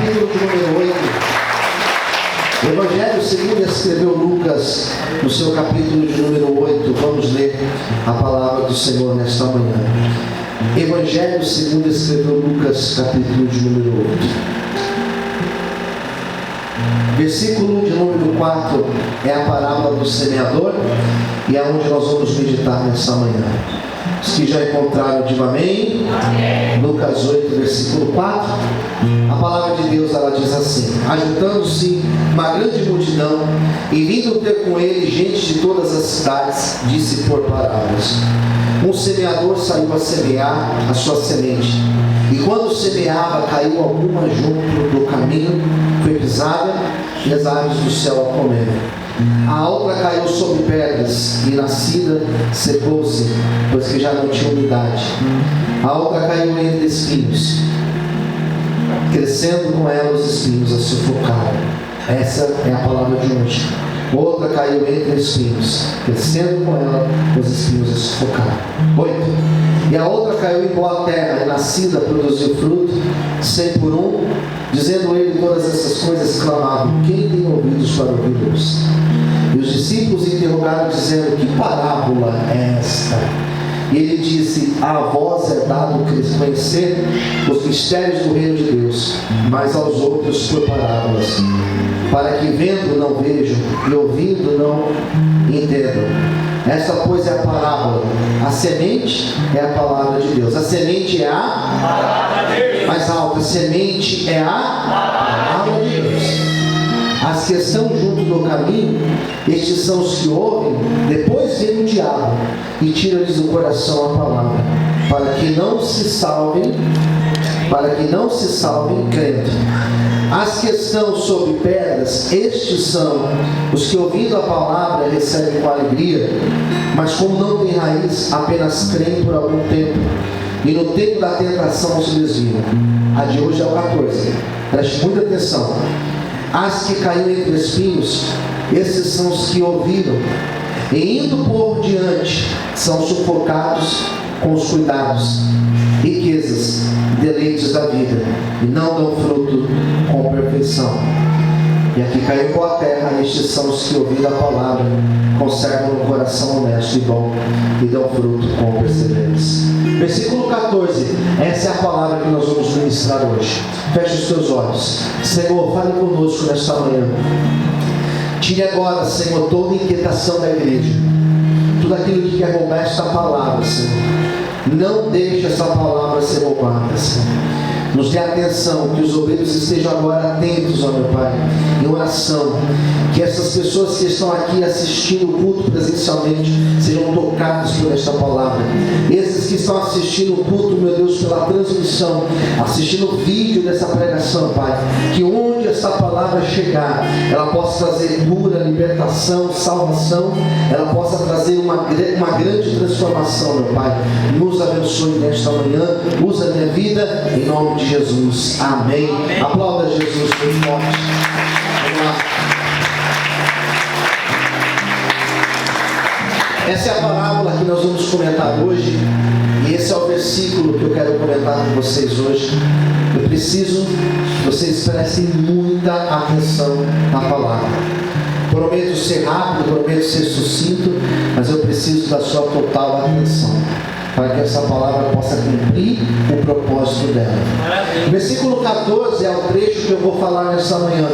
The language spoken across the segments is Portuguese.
capítulo de número 8. O Evangelho segundo escreveu Lucas, no seu capítulo de número 8. Vamos ler a palavra do Senhor nesta manhã. Evangelho segundo escreveu Lucas, capítulo de número 8. Versículo de número 4 é a parábola do semeador e é onde nós vamos meditar nessa manhã. Os que já encontraram, digam amém. Amém. Lucas 8, versículo 4. A palavra de Deus, ela diz assim: ajuntando-se uma grande multidão e vindo ter com ele gente de todas as cidades, disse por parábolas: um semeador saiu a semear a sua semente, e quando semeava, caiu alguma junto do caminho, foi pisada, e as aves do céu a comeram. A outra caiu sobre pedras, e nascida secou-se, pois que já não tinha umidade. A outra caiu entre espinhos, crescendo com ela os espinhos a sufocaram. Essa é a palavra de hoje. Outra caiu entre espinhos, crescendo com ela os espinhos a sufocaram. 8. E a outra caiu em boa terra, e nascida produziu fruto, 100 por 1. Dizendo ele todas essas coisas, clamavam: quem tem ouvidos para ouvi-los? E os discípulos interrogaram, dizendo: que parábola é esta? E ele disse: a vós é dado conhecer os mistérios do reino de Deus, mas aos outros por parábolas, para que vendo não vejam e ouvindo não entendam. Esta, pois, é a parábola. A semente é a palavra de Deus. A semente é a palavra de Deus. Mais alta, a semente é a palavra de Deus. As que estão junto do caminho, estes são os que ouvem, depois vem o diabo e tira-lhes do coração a palavra, para que não se salvem crendo. As que estão sobre pedras, estes são os que, ouvindo a palavra, recebem com alegria, mas como não tem raiz, apenas creem por algum tempo, e no tempo da tentação se desviam. A de hoje é o 14. Preste muita atenção. As que caíram entre espinhos, esses são os que ouviram, e indo por diante, são sufocados com os cuidados, riquezas, deleites da vida, e não dão fruto com perfeição. E aqui caiu boa terra, estes são os que, ouvindo a palavra, conservam no coração honesto e bom, e dão fruto com perseverança. Versículo 14, essa é a palavra que nós vamos ministrar hoje. Feche os teus olhos. Senhor, fale conosco nesta manhã. Tire agora, Senhor, toda inquietação da igreja, tudo aquilo que quer roubar esta palavra, Senhor. Não deixe essa palavra ser roubada, Senhor. Nos dê atenção, que os obreiros estejam agora atentos, ó meu Pai, em oração. Que essas pessoas que estão aqui assistindo o culto presencialmente sejam tocados por esta palavra. Esses que estão assistindo o culto, meu Deus, pela transmissão, assistindo o vídeo dessa pregação, Pai, que onde essa palavra chegar, ela possa trazer cura, libertação, salvação, ela possa trazer uma grande transformação, meu Pai. Nos abençoe nesta manhã, usa a minha vida, em nome de Jesus. Amém. Amém. Aplauda Jesus muito forte. Vamos lá. Essa é a parábola que nós vamos comentar hoje, e esse é o versículo que eu quero comentar com vocês hoje. Eu preciso que vocês prestem muita atenção na palavra. Prometo ser rápido, prometo ser sucinto, mas eu preciso da sua total atenção, para que essa palavra possa cumprir o propósito dela. O versículo 14 é o trecho que eu vou falar nessa manhã.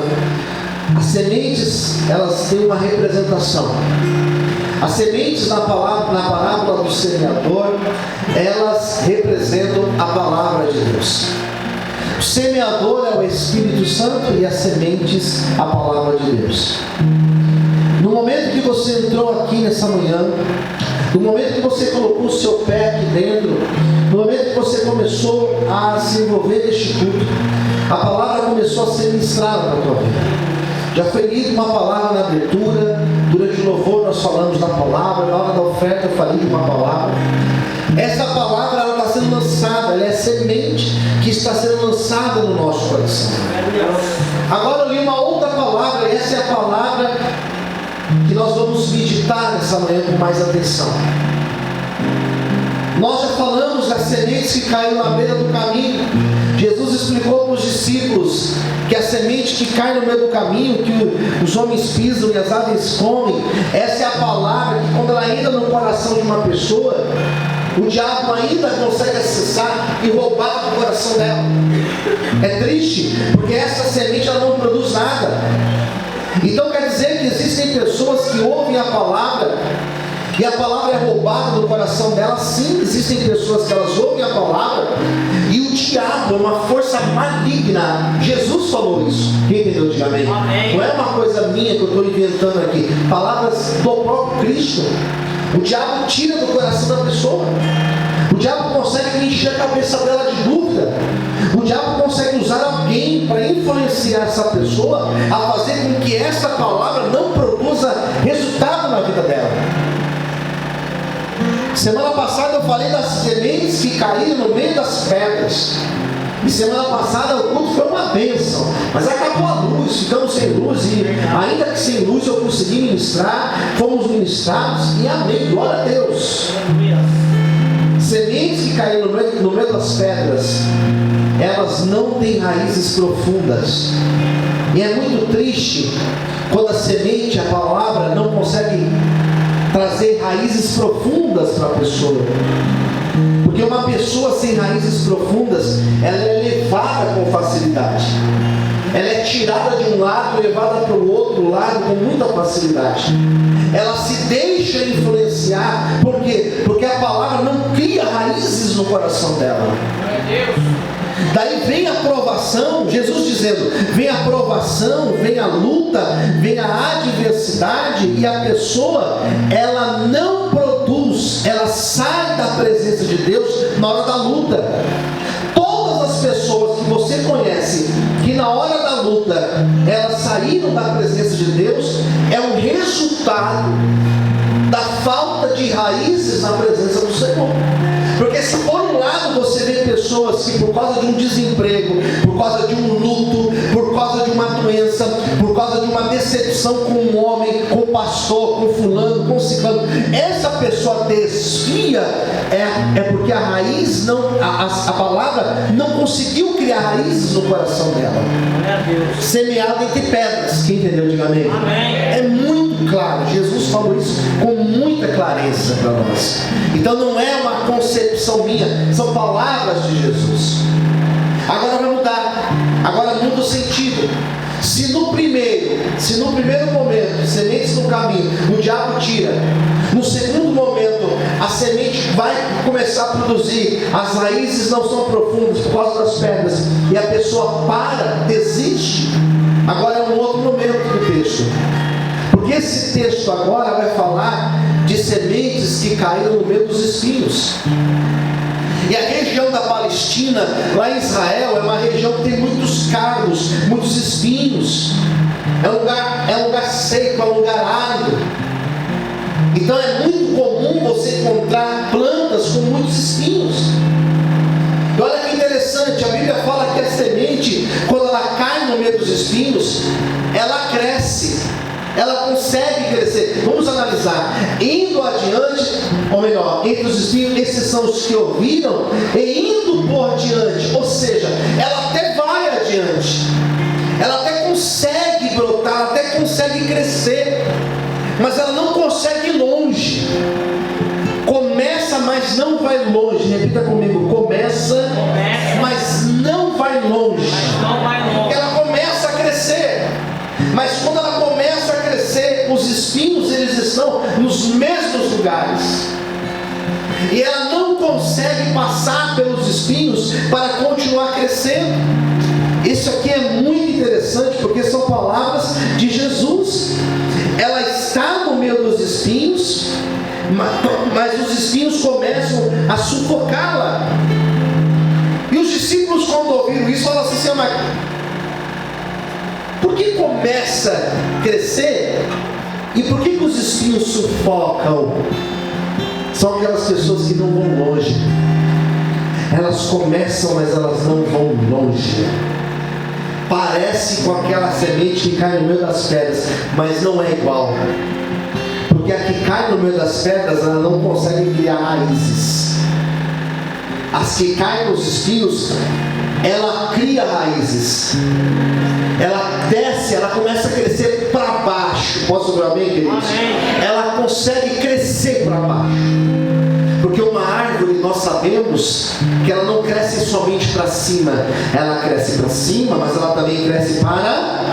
As sementes, elas têm uma representação. As sementes na parábola do semeador, elas representam a palavra de Deus. O semeador é o Espírito Santo e as sementes, a palavra de Deus. No momento que você entrou aqui nessa manhã, no momento que você colocou o seu pé aqui dentro, no momento que você começou a se envolver neste culto, a palavra começou a ser ministrada na tua vida. Já foi lida uma palavra na abertura, durante o louvor nós falamos da palavra, na hora da oferta eu falei de uma palavra. Essa palavra, ela está sendo lançada, ela é semente que está sendo lançada no nosso coração. Agora eu li uma outra palavra, e essa é a palavra que nós vamos meditar nessa manhã com mais atenção. Nós já falamos das sementes que caíram na beira do caminho. Jesus explicou para os discípulos que a semente que cai no meio do caminho, que os homens pisam e as aves comem, essa é a palavra que quando ela entra no coração de uma pessoa, o diabo ainda consegue acessar e roubar do coração dela. É triste, porque essa semente ela não produz nada. Então quer dizer que existem pessoas que ouvem a palavra e a palavra é roubada do coração delas. Sim, existem pessoas que elas ouvem a palavra e o diabo é uma força maligna. Jesus falou isso. Quem entendeu? Diga amém. Amém. Não é uma coisa minha que eu estou inventando aqui. Palavras do próprio Cristo. O diabo tira do coração da pessoa. O diabo consegue encher a cabeça dela de dúvida. O diabo consegue usar alguém para influenciar essa pessoa a fazer com que essa palavra não produza resultado na vida dela. Semana passada eu falei das sementes que caíram no meio das pedras. E semana passada o culto foi uma bênção, mas acabou a luz, ficamos sem luz, e ainda que sem luz eu consegui ministrar, fomos ministrados, e amém, glória a Deus. Sementes que caíram no meio das pedras, elas não têm raízes profundas, e é muito triste quando a semente, a palavra, não consegue trazer raízes profundas para a pessoa. Porque uma pessoa sem raízes profundas, ela é levada com facilidade. Ela é tirada de um lado e levada para o outro lado com muita facilidade. Ela se deixa influenciar. Por quê? Porque a palavra não cria raízes no coração dela. Daí vem a provação, Jesus dizendo, vem a provação, vem a luta, vem a adversidade, e a pessoa, ela não produz, ela sai da presença de Deus na hora da luta. Todas as pessoas que você conhece, que na hora da luta, elas saíram da presença de Deus, é um resultado da falta de raízes na presença do Senhor. Porque se por um lado você vê pessoas que por causa de um desemprego, por causa de um luto, por causa de uma doença, por causa de uma decepção com um homem, com um pastor, com fulano, com ciclano, essa pessoa desvia, é porque a raiz não, a palavra não conseguiu criar raízes no coração dela. Semeada entre pedras. Quem entendeu? Diga amém. Amém. É muito claro, Jesus falou isso com muita clareza para nós. Então não é uma concepção minha, são palavras de Jesus. Agora vai mudar, agora muda o sentido. Se no primeiro momento, sementes no caminho, o diabo tira. No segundo momento, a semente vai começar a produzir, as raízes não são profundas por causa das pedras, e a pessoa para, desiste. Agora é um outro momento do texto. Porque esse texto agora vai falar de sementes que caíram no meio dos espinhos. E a região da Palestina, lá em Israel, é uma região que tem muitos cardos, muitos espinhos. É um lugar seco, é um lugar árido. Então é muito comum você encontrar plantas com muitos espinhos. E olha que interessante, a Bíblia fala que a semente, quando ela cai no meio dos espinhos, ela cresce. Ela consegue crescer. Vamos analisar. Indo adiante, ou melhor, entre os espinhos, esses são os que ouviram, e indo por diante, ou seja, ela até vai adiante, ela até consegue brotar, ela até consegue crescer, mas ela não consegue ir longe. Começa, mas não vai longe. Repita comigo: começa, mas não vai longe. Ela começa a crescer, mas quando ela começa a crescer, os espinhos eles estão nos mesmos lugares, e ela não consegue passar pelos espinhos para continuar crescendo. Isso aqui é muito interessante, porque são palavras de Jesus. Ela está no meio dos espinhos, mas os espinhos começam a sufocá-la. E os discípulos, quando ouviram isso, falaram assim: mas por que começa a crescer? E por que os espinhos sufocam? São aquelas pessoas que não vão longe. Elas começam, mas elas não vão longe. Parece com aquela semente que cai no meio das pedras, mas não é igual. Porque a que cai no meio das pedras, ela não consegue criar raízes. as que caem nos espinhos, ela cria raízes. Ela desce, ela começa a crescer para baixo. Posso ouvir amém, queridos? Ela consegue crescer para baixo. Porque uma árvore, nós sabemos que ela não cresce somente para cima. Ela cresce para cima, mas ela também cresce para...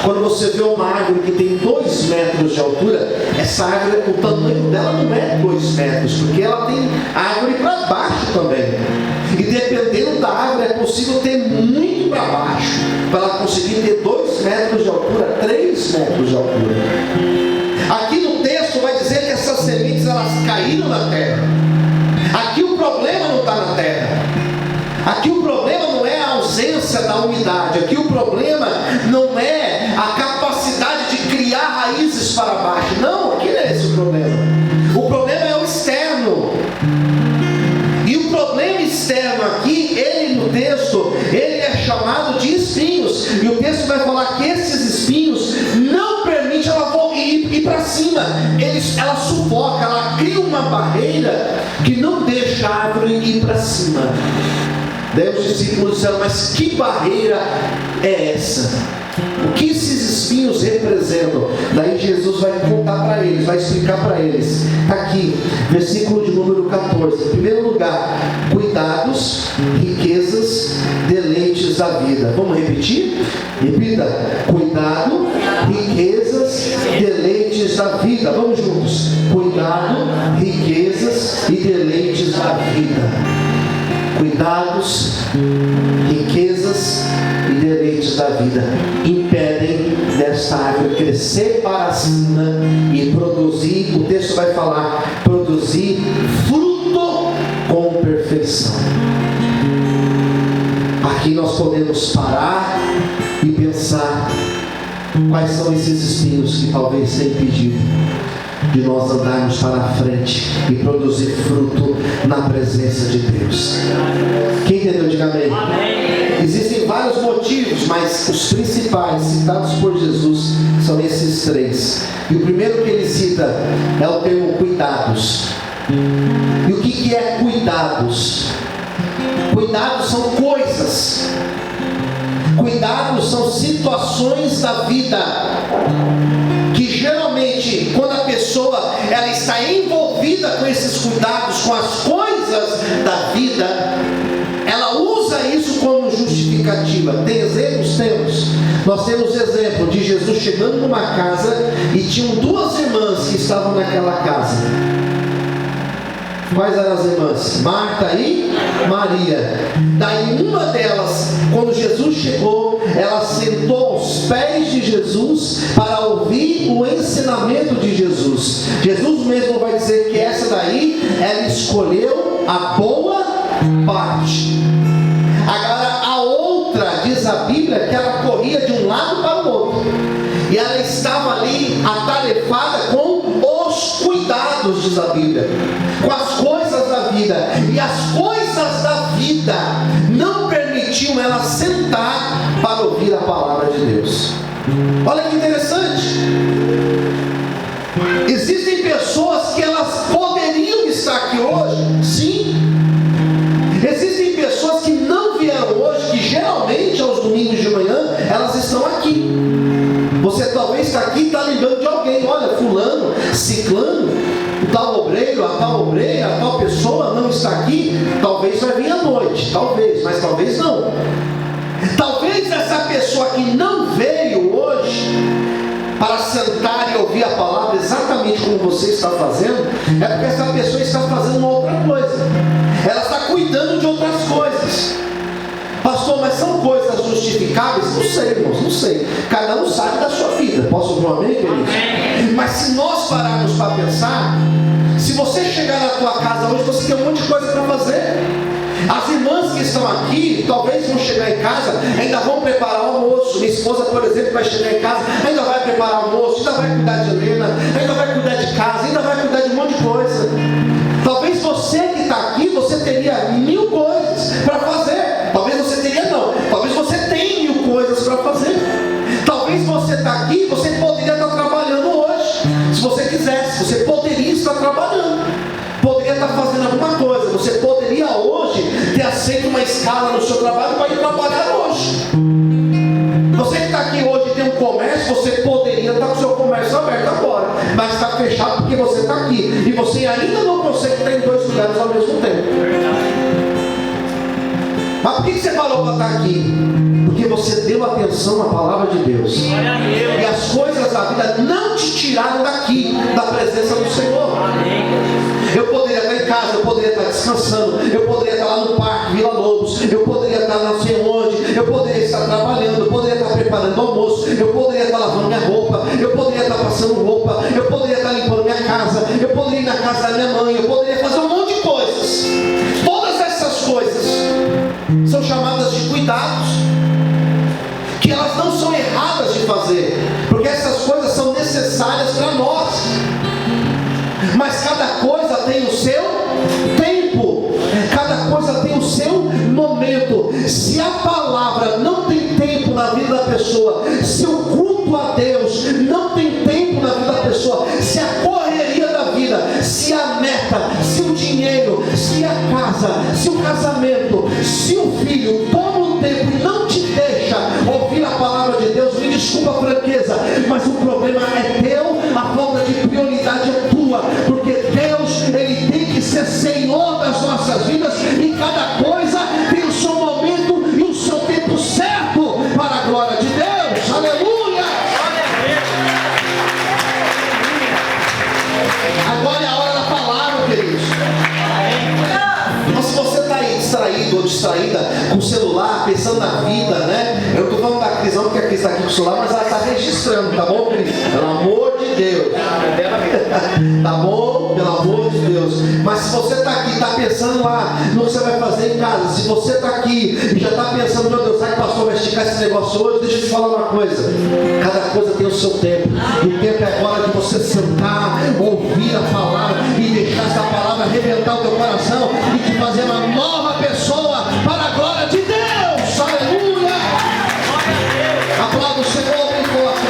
Quando você vê uma árvore que tem 2 metros de altura, essa árvore, o tamanho dela não é 2 metros, porque ela tem árvore para baixo também. E dependendo da árvore, é possível ter muito para baixo, para ela conseguir ter 2 metros de altura, 3 metros de altura. Aqui no texto vai dizer que essas sementes, elas caíram na terra. Aqui o problema não está na terra. Aqui o problema não é a ausência da umidade. Aqui o problema não é a capacidade de criar raízes para baixo. Não, aqui não é esse o problema. O problema é o externo. E o problema externo aqui, ele no texto, ele é chamado de espinhos. E o texto vai falar que esses espinhos não permitem ela ir para cima. Ela sufoca, ela cria uma barreira que não deixa a árvore ir para cima. Daí os discípulos disseram: mas que barreira é essa? O que esses espinhos representam? Daí Jesus vai contar para eles, vai explicar para eles. Aqui, versículo de número 14. Em primeiro lugar, cuidados, riquezas, deleites da vida. Vamos repetir? Repita: cuidado, riquezas, deleites da vida. Vamos juntos. Cuidado, riquezas e deleites da vida. Cuidados, riquezas e deleites da vida impedem desta árvore crescer para cima e produzir, o texto vai falar, produzir fruto com perfeição. Aqui nós podemos parar e pensar quais são esses espinhos que talvez tenham impedido de nós andarmos para a frente e produzir fruto na presença de Deus. Quem entendeu, diga amém. Existem vários motivos, mas os principais citados por Jesus são esses 3. E o primeiro que ele cita é o termo cuidados. E o que é cuidados? Cuidados são coisas. Cuidados são situações da vida que geralmente, quando a pessoa ela está envolvida com esses cuidados, com as coisas da vida, ela usa isso como justificativa. Tem exemplos? Temos. Nós temos exemplo de Jesus chegando numa casa e tinham 2 irmãs que estavam naquela casa. Quais eram as irmãs? Marta e Maria. Daí uma delas, quando Jesus chegou, ela sentou aos pés de Jesus para ouvir o ensinamento de Jesus. Jesus mesmo vai dizer que essa daí, ela escolheu a boa parte. Agora a outra, diz a Bíblia, que ela corria de um lado para o outro. E ela estava ali atarefada com os cuidados, diz a Bíblia, com as coisas da vida. E as coisas da vida não permitiam ela sentar para ouvir a palavra de Deus. Olha que interessante. Existem pessoas que elas poderiam estar aqui hoje, sim. Existem pessoas que não vieram hoje, que geralmente aos domingos de manhã elas estão aqui. Você talvez está aqui e está lembrando de alguém. Olha, fulano, ciclano, o tal obreiro, a tal obreira, a tal pessoa não está aqui. Talvez vai vir à noite, talvez, mas talvez não. Talvez essa pessoa que não veio hoje para sentar e ouvir a palavra exatamente como você está fazendo, é porque essa pessoa está fazendo uma outra coisa. Ela está cuidando de outras coisas. Pastor, mas são coisas justificáveis? Não sei, irmãos, não sei. Cada um sabe da sua vida. Posso ouvir um amém, queridos? Mas se nós pararmos para pensar, se você chegar na tua casa hoje, você tem um monte de coisa para fazer. As irmãs que estão aqui, talvez vão chegar em casa, ainda vão preparar o almoço. Minha esposa, por exemplo, vai chegar em casa, ainda vai preparar o almoço, ainda vai cuidar de Helena, ainda vai cuidar de casa, ainda vai cuidar de um monte de coisa. Talvez você que está aqui, você teria 1000 coisas para fazer. Talvez você teria não. Talvez você tenha 1000 coisas para fazer. Talvez você está aqui, você poderia estar trabalhando hoje. Se você quisesse, você poderia estar trabalhando. Poderia estar fazendo alguma coisa. Você poderia hoje escala no seu trabalho, pode trabalhar hoje. Você que está aqui hoje e tem um comércio, você poderia estar com o seu comércio aberto agora, mas está fechado porque você está aqui e você ainda não consegue estar em 2 lugares ao mesmo tempo. Mas por que você falou para estar aqui? Porque você deu atenção à palavra de Deus. E as coisas da vida não te tiraram daqui, da presença do Senhor. Eu poderia estar em casa, eu poderia estar descansando, eu poderia estar lá no parque Vila Lobos, eu poderia estar não sei onde, eu poderia estar trabalhando, eu poderia estar preparando almoço, eu poderia estar lavando minha roupa, eu poderia estar passando roupa, eu poderia estar limpando minha casa, eu poderia ir na casa da minha mãe, eu poderia fazer um monte de coisas. Todas essas coisas são chamadas de cuidados, que elas não são erradas de fazer, porque essas coisas são necessárias para nós, mas cada coisa tem o seu tempo, cada coisa tem o seu momento. Se a palavra não tem tempo na vida da pessoa, se o culto a Deus não tem tempo na vida da pessoa, se a correria da vida, se a meta, se o dinheiro, se a casa, se o casamento, se o filho toma o tempo e não te deixa ouvir a palavra de Deus, me desculpa a franqueza, mas o problema é teu, a falta de prioridade é tua, porque Deus, Ele tem que ser Senhor das nossas vidas, e cada coisa tem o seu momento e o seu tempo certo para a glória de Deus. Aleluia! Agora é a hora da palavra, queridos. Então, se você está aí distraído ou distraída com o celular, pensando na vida, né? Eu estou falando da Cris, não porque a Cris está aqui com o celular, mas ela está registrando, tá bom, Cris? Pelo amor de Deus. Tá bom? Pelo amor de Deus. Mas se você está aqui, está pensando lá no que você vai fazer em casa, se você está aqui e já está pensando, meu Deus, será que o pastor vai esticar esse negócio hoje? Deixa eu te falar uma coisa. Cada coisa tem o seu tempo. E o tempo é agora de você sentar, ouvir a palavra e deixar essa palavra arrebentar o teu coração e te fazer uma nova pessoa para a glória de Deus. Aleluia! Aplauda o Senhor bem forte.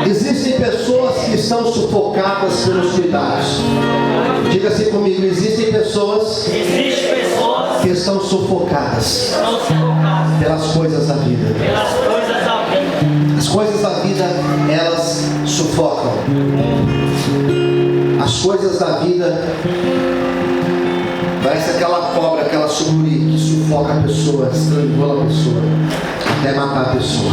Existem pessoas que estão sufocadas pelos cuidados. Diga assim comigo: existem pessoas que estão sufocadas pelas coisas da vida. As coisas da vida, elas sufocam. As coisas da vida parece aquela cobra, aquela sucuri que sufoca a pessoa, estrangula a pessoa, até matar a pessoa.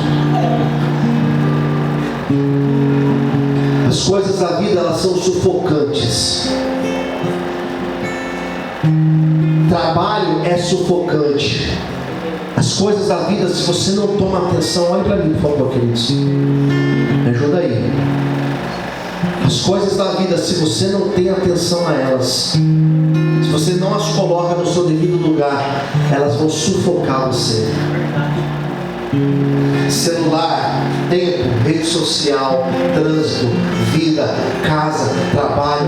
As coisas da vida, elas são sufocantes. Trabalho é sufocante. As coisas da vida, se você não toma atenção, olha para mim, por favor, queridos. Me ajuda aí. As coisas da vida, se você não tem atenção a elas, se você não as coloca no seu devido lugar, elas vão sufocar você. Celular, tempo, rede social, trânsito, vida, casa, trabalho.